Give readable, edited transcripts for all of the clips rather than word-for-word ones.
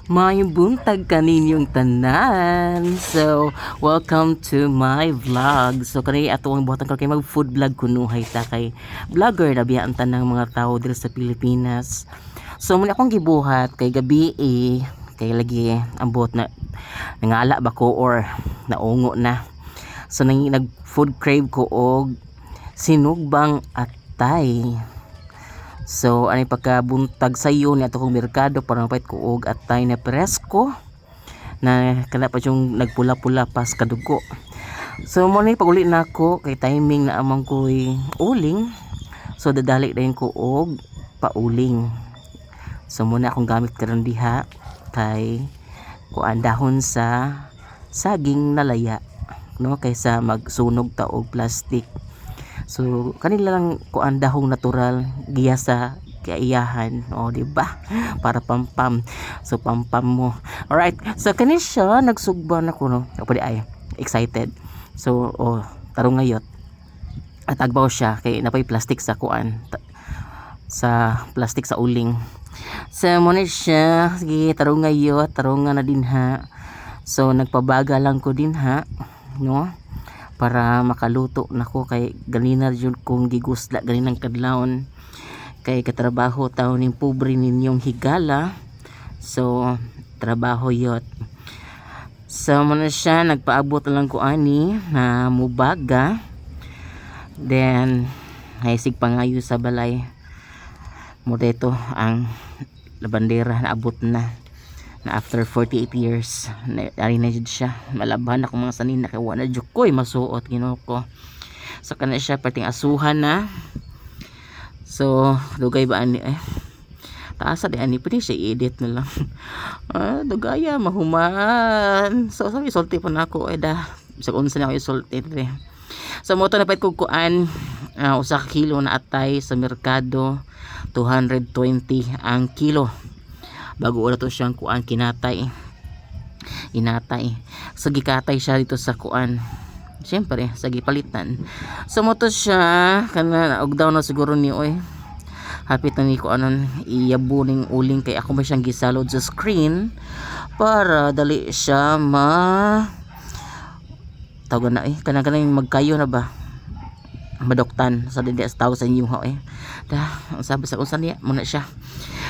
May buntag kaninyong tanan. So, welcome to my vlog. So, kanina ato ang buhatan ko kay mag food vlog kunuhay ta kay vlogger na biyaan tanang mga tao dito sa Pilipinas. So, muna akong gibuhat kay gabi kay lagi ang buhat na nangala ba ko or naungo na. So, nag food crave ko og sinugbang atay. So, ani pagkabuntag sayo ni ato kong merkado para mapait ko og atay na presko na kana pa yung nagpula-pula pas kadugo. So, mo ni paguli na ako kay timing na amang ko'y uling. So, dadali dayon ko og pauling. So, muna akong gamit karon diha kay kuan dahon sa saging nalaya no kaysa magsunog ta og plastic. So kanila lang kuan dahong natural giya sa kaiyahan di ba para pampam. So pampam mo. Alright, so kani siya nagsugban ako no pwede ay excited. So tarong ngayot at agbaw siya kay napay plastic sa kuan sa plastic sa uling. So mo ni siya sige tarong ngayot tarong nga na dinha. So nagpabaga lang ko dinha no para makaluto nako kay ganina jud kong gigusla ganinang kadlawon kay katrabaho taw ning pobre ninyong higala. So trabaho yot. So muna siya nagpaabot lang ko ani na mubaga, then haisig pangayo sa balay mo dito ang labandera na abot na after 48 years ari na jud siya malaban ako mga sanin na kay wala jud koy masuot Ginoo ko. So kana siya pating asuhan na. So dugay ba ani taasa di ani pwede siya i-edit na lang. Dugaya mahuman. So sabi sulti pa nako da sa unsa na ako isulti dire. So mo to na pait kog kuan usa ka kilo na atay sa merkado 220 ang kilo. Bago na to siyang kuan inatay. So gikatay siya dito sa kuan. Siyempre sa gipalitan. So mo to siya kana og daw na siguro ni oy. Hapit na ni ko anon iyabo ning uling kay ako ba siyang gisalod sa screen para dali siya tawag na kanang magkayo na ba madoktan sa dili sa tawag sa inyo sabi sa usan niya muna siya.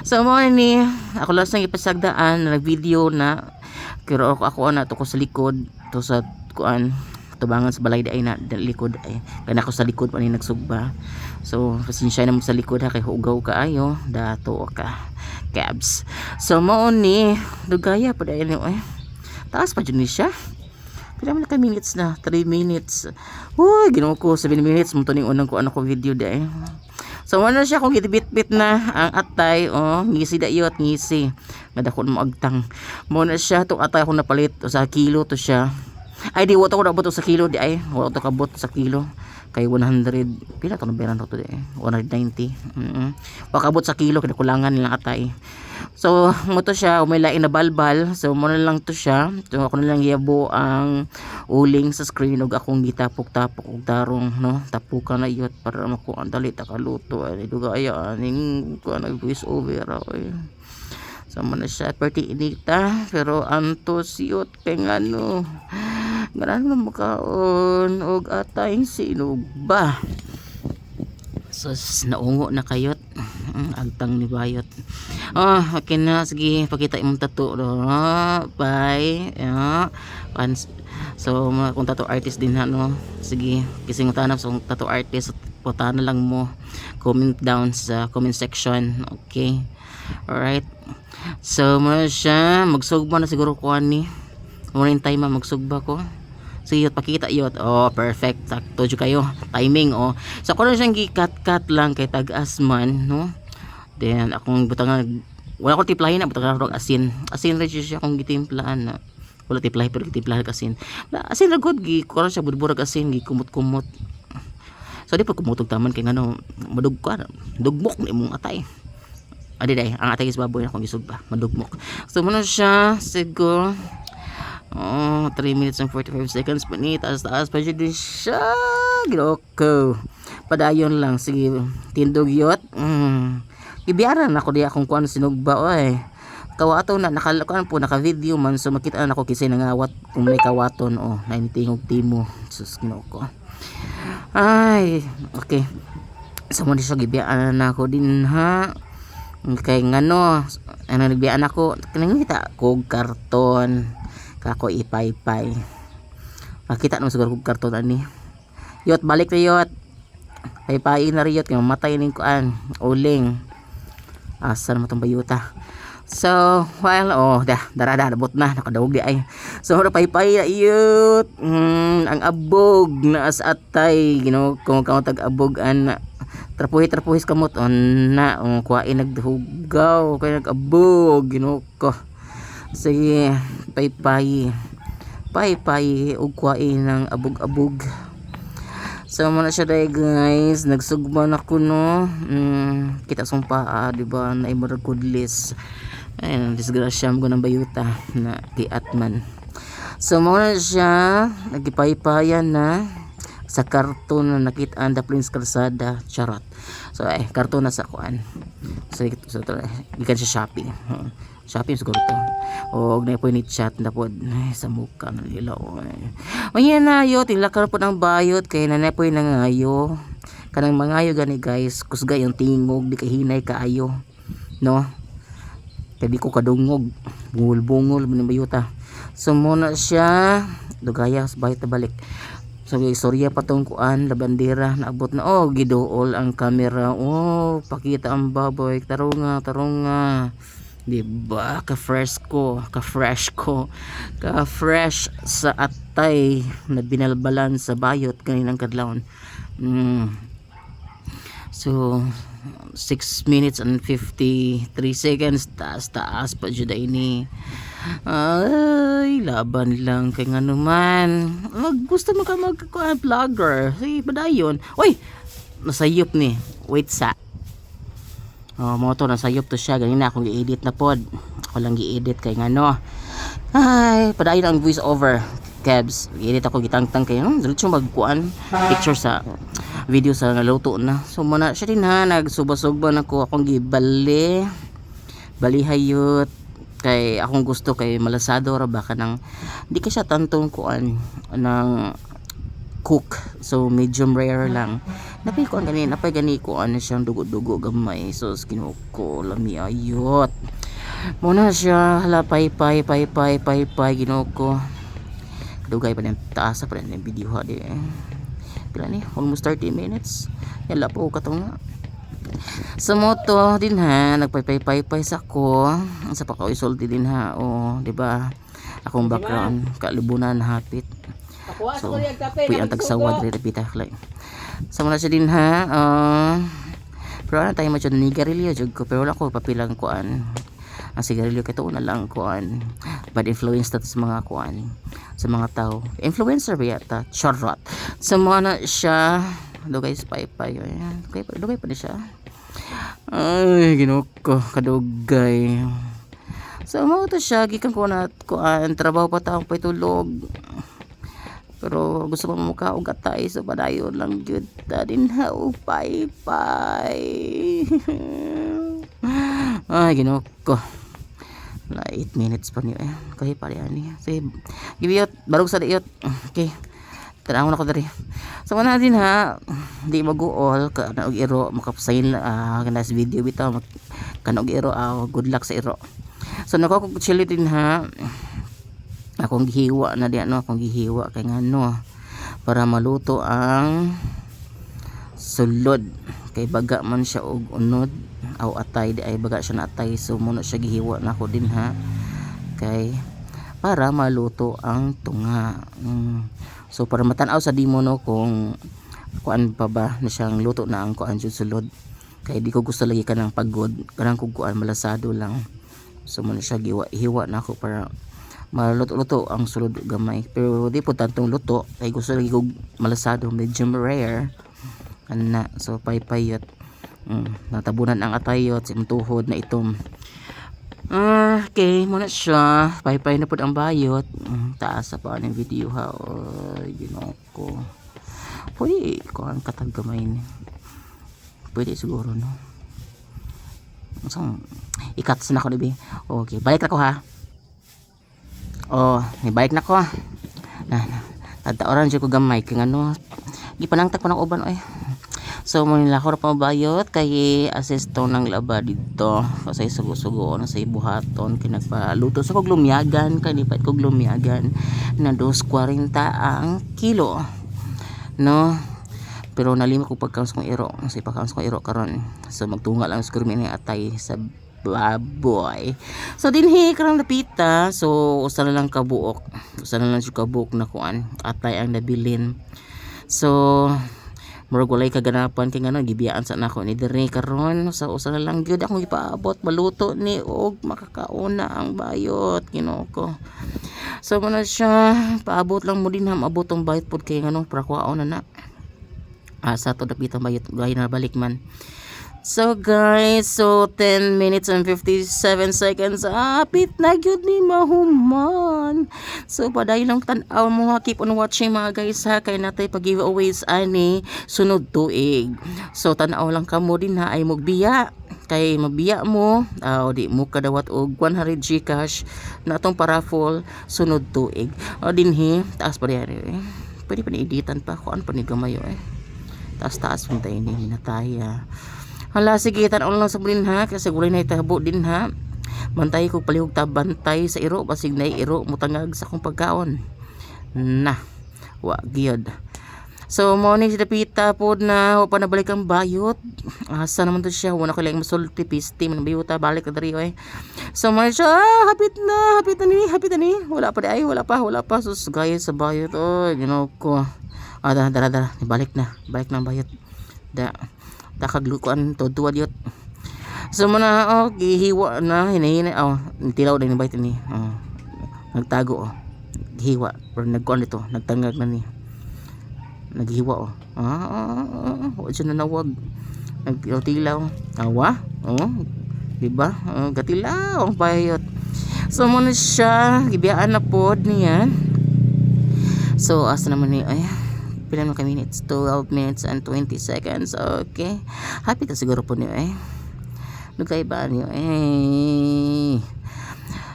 So mo ni ako lang sang ipasagdaan na video na pero ako na to ko sa likod to sa kuan tubangan sa balay ay na likod ay kana ako sa likod pa ni nagsugba. So pasensya na mo sa likod kay hugaw kaayo dato ka cabs. So mo ni dugaya pa dai ni taas pa jud ni siya. Pila man ka minutes na 3 minutes. Uy Ginoo ko 7 minutes mo to ning unang ko ano ko video dai. So ano siya kung gitibit-bit na ang atay ngisi dayot ngisi madakon mo agtang mo na siya tong atay ko napalit sa kilo to siya ay di wato ko nabot sa kilo di ay wato kabot sa kilo kay 100 pila to nabayaran to di 190 wakabot sa kilo kay kulangan nilang atay. So mo to siya may lain na balbal. So mo na lang to siya. So ako na lang yabo ang uling sa screen ug akong gitapok-tapok og darong no tapukan na yot para mako andali ta kaluto ay dugaya aning kuan voice over ay. So mo na siya perti inita pero anto siyot kay ngano ngaran mo makaon og atay sinugba. So naungo na kayot agtang ni bayot. Okay na sige pakita imong tattoo bye so kung tattoo artist din no sige kising utanap so tattoo artist puta na lang mo comment down sa comment section. Okay alright, so mo siya magsugba na siguro ko ani morning time magsugba ko. So yot pakita yot perfect sakto jud kayo timing so ako na siyang gi-cut lang kay tag-asman no. Then akong butangan wala ko tiplahin na butangan rog asin ra siya akong gitimplahan na wala tiplahin pero gitimplahan asin na asin ra good gi ko siya budburag asin gi kumot-kumot. So di pa kumutog taman kay ngano dugmok ni mong atay adi day ang atay is baboy na akong gisugba madugmok. So muna siya siguro 3 minutes and 45 seconds pa ni taas pa dyan siya Ginoo padayon lang sige tindog yot ibiyaran ako di akong kuan sinugba kawaton na nakakuan po naka-video man so makita na ako kisay nangawat kung may kawaton naintingog timo sus Ginoo ko. Ay, okay. So mo siya gibiyaan na ako din ha. Kay ngano, nagbiyaan ako kanangita kog karton kako ipaypay. Makita naman siguro kog karton ani. Yot balik na yot. Paypay na riyot kay mamatay ning kuan uling. Asa na matong bayuta. So, while dara nabot na nakadawog di ay. So, paypay na iyot. Ang abog na as atay, kung tag abog an trapuhis kamot na kuwain naghugaw kay nagabog, ko. Sige, paypay ug kuwain ng abog-abog. So muna siya dahil guys, nagsugban ako no. Kita sumpa di ba na imurag kudlis. Ayun, disgrasya mo ng bayuta na kiat man. So muna siya nagipaypayan na sa karton na nakitaan da Prince Calzada charot. So karton na sa kuan. So gikan siya Shopee. Shopee siguro to. O na po ni chat na po sa mukha ng ilaw. O yan na yo, tilakar po ng bayot kay nanay po yung nangayo. Kanang mangayo gani guys, kusga yung tingog, di kahinay kaayo. No? Kaya di ko kadungog, bungol-bungol ng bayota. So muna siya, dugaya sa bayot na balik. So istorya pa tong kuan, labandera, naabot na, gidool ang camera. Pakita ang baboy, tarunga. Diba? Ka-fresh sa atay na binalbalan sa bayot kaninang kadlawon. So 6 minutes and 53 seconds taas pa jud ini. Ay, laban lang kay ngano man. Gusto mo ka vlogger. Sige, padayon. Oy, nasayop ni. Wait sa. Moto nasayop to siya. Ganina akong i-edit na pod. Ako lang i-edit kay ngano. Ay, padayon ang voice over. Kebs, i-edit ako gitangtang kay diretso magkuan picture sa video sa naluto na. So muna siya din ha, nagsuba-suba na ko akong balihayot kay akong gusto kay malasado ra baka nang di ka siya tantong kuan ng cook, so medium rare lang. Napay gani kuan siyang dugo-dugo gamay. So Ginoo lami ayot. Muna siya hala pay Ginoo ko. Dugay pa din taas pa din video ha di. Pila ni almost 30 minutes. Yala po katong sa moto din ha, nagpaypay sa ko. Sa pa ko isulti din ha. Di ba? Akong background kalibunan hapit. So, puy ang tagsawad rin repita klay. So muna siya din ha. Pero ano tayo macho ni garilyo jud ko pero wala ko papilang kuan. Ang sigarilyo kay tuon na lang kuan. Bad influence ta sa mga kuan. Sa mga tao. Influencer ba yata? Charot. So mga na siya dugay paypay. Dugay pa ni siya. Ay, Ginoo ko kadugay. So mo to siya gikan ko na kuan trabaho pa taong paitulog. Pero gusto mo mukha og atay so padayon lang gyud ta din ha paypay. Ay, Ginoo ko. 8 minutes pa niyo kay pare ani. Sige, gibiyot barog sa diot. Okay. Tanaw na ko diri. So wala din ha, di maguol ka og iro makapasayin kanas video bitaw kanog iro good luck sa iro. So nako ko chili din ha. Akong gihiwa na di akong gihiwa kay ngano para maluto ang sulod kay baga man siya og unod aw atay di ay baga siya na atay so muna siya gihiwa na ako din ha kay para maluto ang tunga. So para matanaw sa dimo no kung kuan pa ba na siyang luto na ang kuan jud sulod kay di ko gusto lagi kanang pagod kanang kung kuan malasado lang. So muna siya hiwa na ako para maluto-luto ang sulod gamay pero di po tantong luto kay gusto lagi ko malasado medium rare ana. So paypayot natabunan ang atayot sa tuhod na itom. Okay muna siya paypay na po ang bayot. Taas pa ang video ha. Ginoo ko pwede ko ang katag gamay ni pwede siguro no. ikat sa nako dibi. Okay, balik na ko ha. Oh, may balik na ko. Na, tadta-oran jud ko gamay kay ngano. Gipanangtak pa ng uban oy. So mo nila ko pa mabayot kay assisto ng laba dito. Kasi sugo-sugo na sa ibuhaton kay nagpaluto sa kog lumyagan kay lipat kog lumyagan na 2.40 ang kilo. No? Pero nalima ko pagkaon sa kong iro. Sa ipakaon sa kong iro karon. So magtunga lang siguro mi atay sa baboy. So dinhi karang napita. So usa na lang kabuok. Usa na lang siya kabuok na kuan. Atay ang nabilin. So murag walay kaganapan kay ngano gibiyaan sa nako ni diri karon sa usa na lang gyud akong ipaabot maluto ni og makakauna ang bayot Ginoo ko. So man siya paabot lang mo din ha maabot ang bayot pod kay ngano para kuhaon na asa to dapit ang bayot gahi na balik man. So guys, so 10 minutes and 57 seconds. Apit na gyud ni mahuman. So padayon lang tan-aw mo ha, keep on watching mga guys ha, kay natay pag giveaways ani sunod tuig. So tan-aw lang kamo din ha ay magbiya. Kay mabiya mo, o di mo kadawat og 100 Gcash na atong paraffol sunod tuig. O dinhi, taas pa diyan eh. Pwede pa ni editan pa kuan pa ni gamayo eh. Taas-taas pun tayo ni hinataya. Hala, sige, tanaw lang sa bulin ha, kasi gulay na itabo din ha. Bantay ko palihog ta bantay sa iro, basig na iro, mutangag sa kong pagkaon. Na, wa gyud. So, morning si Dapita po na pa nabalik ang bayot. Asa naman to siya, wala ko lang masulti, pisti, manbayota, balik na dari eh. So, man siya, hapit na ni. Wala pa di ay, wala pa. Sus, gaya sa bayot, Ginoo ko. Dara, balik na ang bayot. Takaglukuan to duwa diot. So mana gihiwa na hinahina tilaw din bayt ni. Nagtago gihiwa pero nagkuan dito, nagtangag na ni. Naghiwa wa siya nanawag. Nagtilaw. Awa? Diba? Gatilaw ang bayot. So muna siya gibiyaan na pod niya. So asa naman ni ay pila na ka minutes? 12 minutes and 20 seconds. Okay. Happy ka siguro po niyo eh. Nagkaiba niyo eh.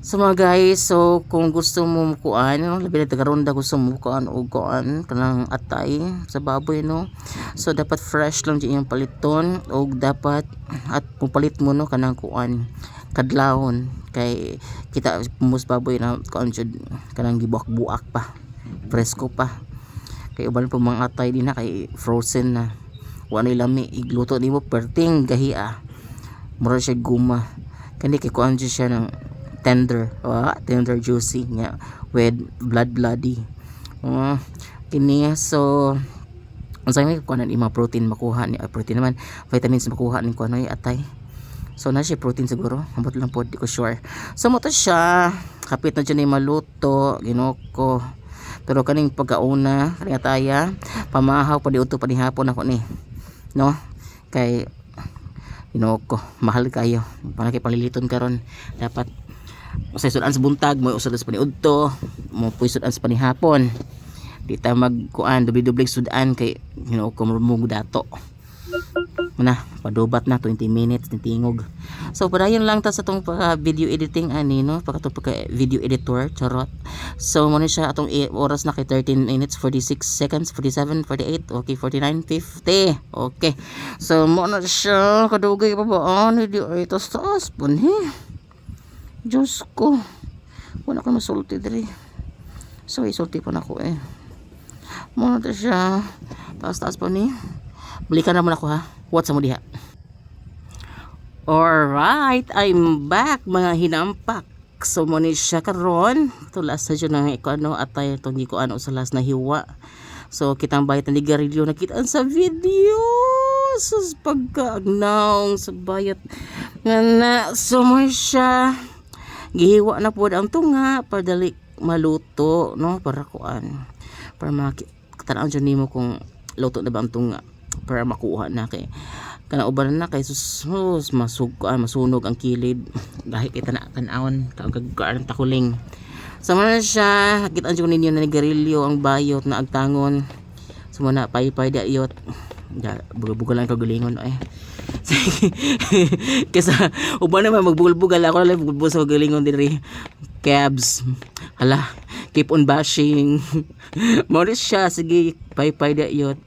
So mga guys, so kung gusto mo kuan, labi na tagaronda gusto mo kuan o kuan kanang atay sa baboy no. So dapat fresh lang diyan yung paliton o dapat at kung palit mo no kanang kuan kadlawon kay kita pumus baboy na kuan jud kanang gibuak-buak pa. Presko pa. Kay uban po mga atay din na kay frozen na wala lami igluto nimo perting gahia mura siya guma kani kay kuan siya ng tender juicy nya with bloody kini so unsay may kuan ni mga protein makuha ni protein naman vitamins makuha ni kuan ay atay so na siya protein siguro ambot lang po di ko sure so mo to siya kapit na dyan ni maluto Ginoo ko. Pero kaning pagkauna kaning ataya pamahaw pa di uto pa ni hapon ako ni no kay Ginoo ko mahal kayo para kay paliliton karon dapat usay sudan sa buntag mo usad sa paniudto mo puisudan sa panihapon di ta magkuan dubli-dubli sudan kay Ginoo ko murmug dato na padubat na 20 minutes ni tingog. So padayon lang ta sa tong video editing ani no pagkato pagka video editor charot. So mo ni siya atong oras na kay 13 minutes 46 seconds 47 48 okay 49 50 okay. So mo na siya kadugay pa ba video ito taas pun Diyos ko wala ka masulti diri. So isulti pa nako eh. Mo na siya taas pa ni. Balikan naman ako ha. What's mo diha? Alright, I'm back mga hinampak. So mo ni siya karon. Tulas sa dyan ng ano atay itong di ko ano sa last na hiwa. So kitang bayat na ligarilyo nakita sa video. Sus pagkaagnaong sa bayat. Nga so mo siya. Gihiwa na po ang tunga para dali maluto no para kuan. Para makita dyan nimo kung luto na ba ang tunga. Para makuha na kay kana uban na kay sus masunog ang kilid dahil kita na tanawon kag takuling so man siya nakita ko ninyo na nigarilyo ang bayot na agtangon so muna pay dayot bugal lang kagulingon Kesa uban naman magbulbugal ako lang magbulbul sa galingon diri. Cabs. Hala, keep on bashing. Morris siya, sige, pay dayot.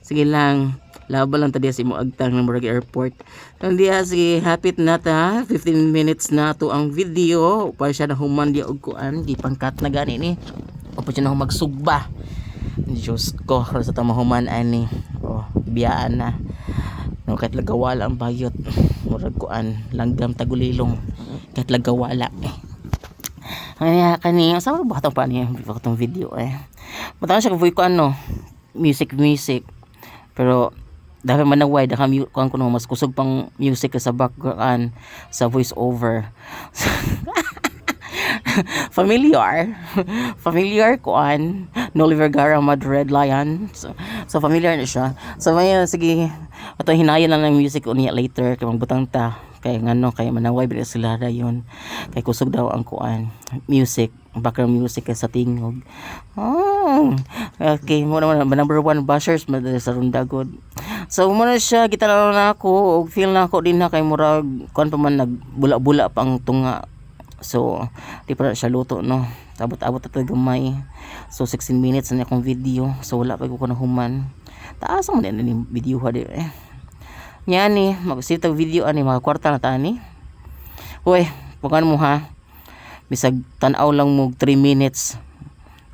Sige lang. Laba lang tadi sa imo agtang ng Murag Airport. Hindi sige, hapit na ta. 15 minutes na to ang video. Para siya na human di og kuan, di pangkat na gani ni. O pa siya na magsugba. Diyos ko, sa tamahuman ani. Oh, biyaan na. No, kahit lagawala ang bayot. Murag kuan, langgam tagulilong. Kahit lagawala Kaya kani, sa ba ito pa niya itong video Matang siya kung ko ano, music. Pero dahil man nagway kuan ko no mas kusog pang music sa background sa voice over. familiar kuan Noli Vergara Mad Red Lion, so familiar na siya. So may sige ato hinayon lang ng music unya later kay magbutang ta kay ngano kay manaway bila sila dayon kay kusog daw ang kuan music, background music sa tingog. Okay mo naman number 1 bashers sa Rundagod. So mo na siya gitanaw na ako og feel na ako din na kay murag kuan pa man nagbula-bula pa ang tunga. So di pa na siya luto no. Abot-abot na gamay. So 16 minutes na akong video. So wala pa ko nahuman. Taas mo din ni video ha di Nya ni mag-save video ani mga kwarta na tani. Hoy, pagkan mo ha. Bisag tan-aw lang mo 3 minutes.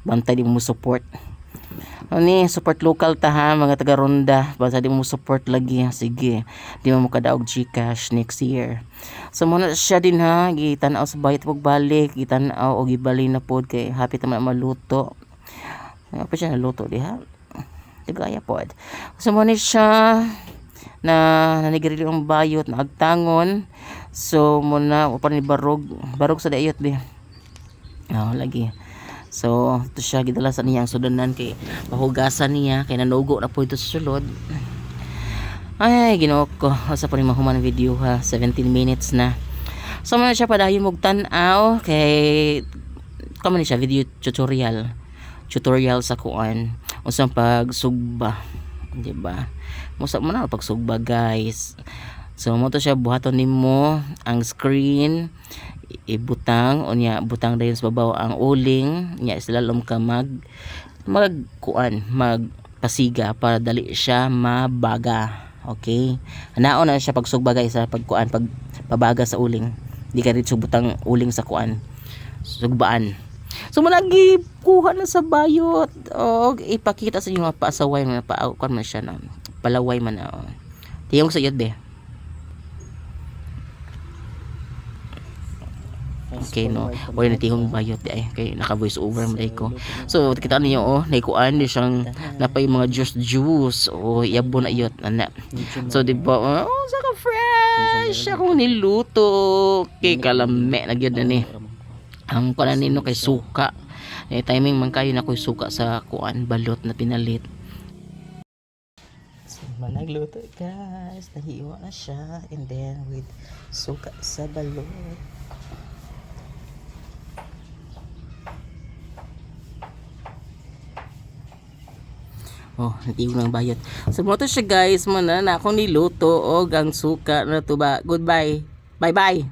Bantay di mo support. Ani support local ta ha mga taga Ronda. Basta di mo support lagi. Sige. Di mo kadaog GCash next year. So muna siya din ha. Gitan-aw sa bayat pagbalik. Gitan-aw o gibali na pod kay happy ta maluto. Apa siya naluto di ha. Tigaya pod. So muna siya na nanigirili ang bayot na agtangon. So muna upan ni barog sa dayot di. Lagi. So ito siya gidala sa niya ang sudanan kay mahugasan niya kay nanugo na po ito sa sulod. Ay Ginoo ko asa pa ni mahuman video ha 17 minutes na. So man siya padayon mog tan-aw kay kamo ni siya video tutorial sa kuan unsang pagsugba, di ba? Musa man na pagsugba guys. So mo to siya buhaton nimo ang screen ibutang unya butang dayon sa babaw ang uling nya islalom ka magkuan magpasiga para dali siya mabaga. Okay, anaon na siya pagsugba guys sa pagkuan pagpabaga sa uling di ka rin butang uling sa kuan sugbaan. So malagi kuha na sa bayot og ipakita sa inyo paasaway na paaukan man siya na palaway man tiyong sa iyot be. Okay no, wala na tihong bayot di kay naka voice over mo ko. So kita niyo naikuan di siyang napay mga juice yabo na iyot ana. So di ba saka fresh ako niluto kay kalame na gyud ni. Ang kuan nino kay suka. Timing man kayo na koy suka sa kuan balot na pinalit. So managluto guys, nahiwa na siya and then with suka sa balot. Natigo ng bayot. So mo to siya guys, na akong niluto og ang suka na to ba. Goodbye. Bye.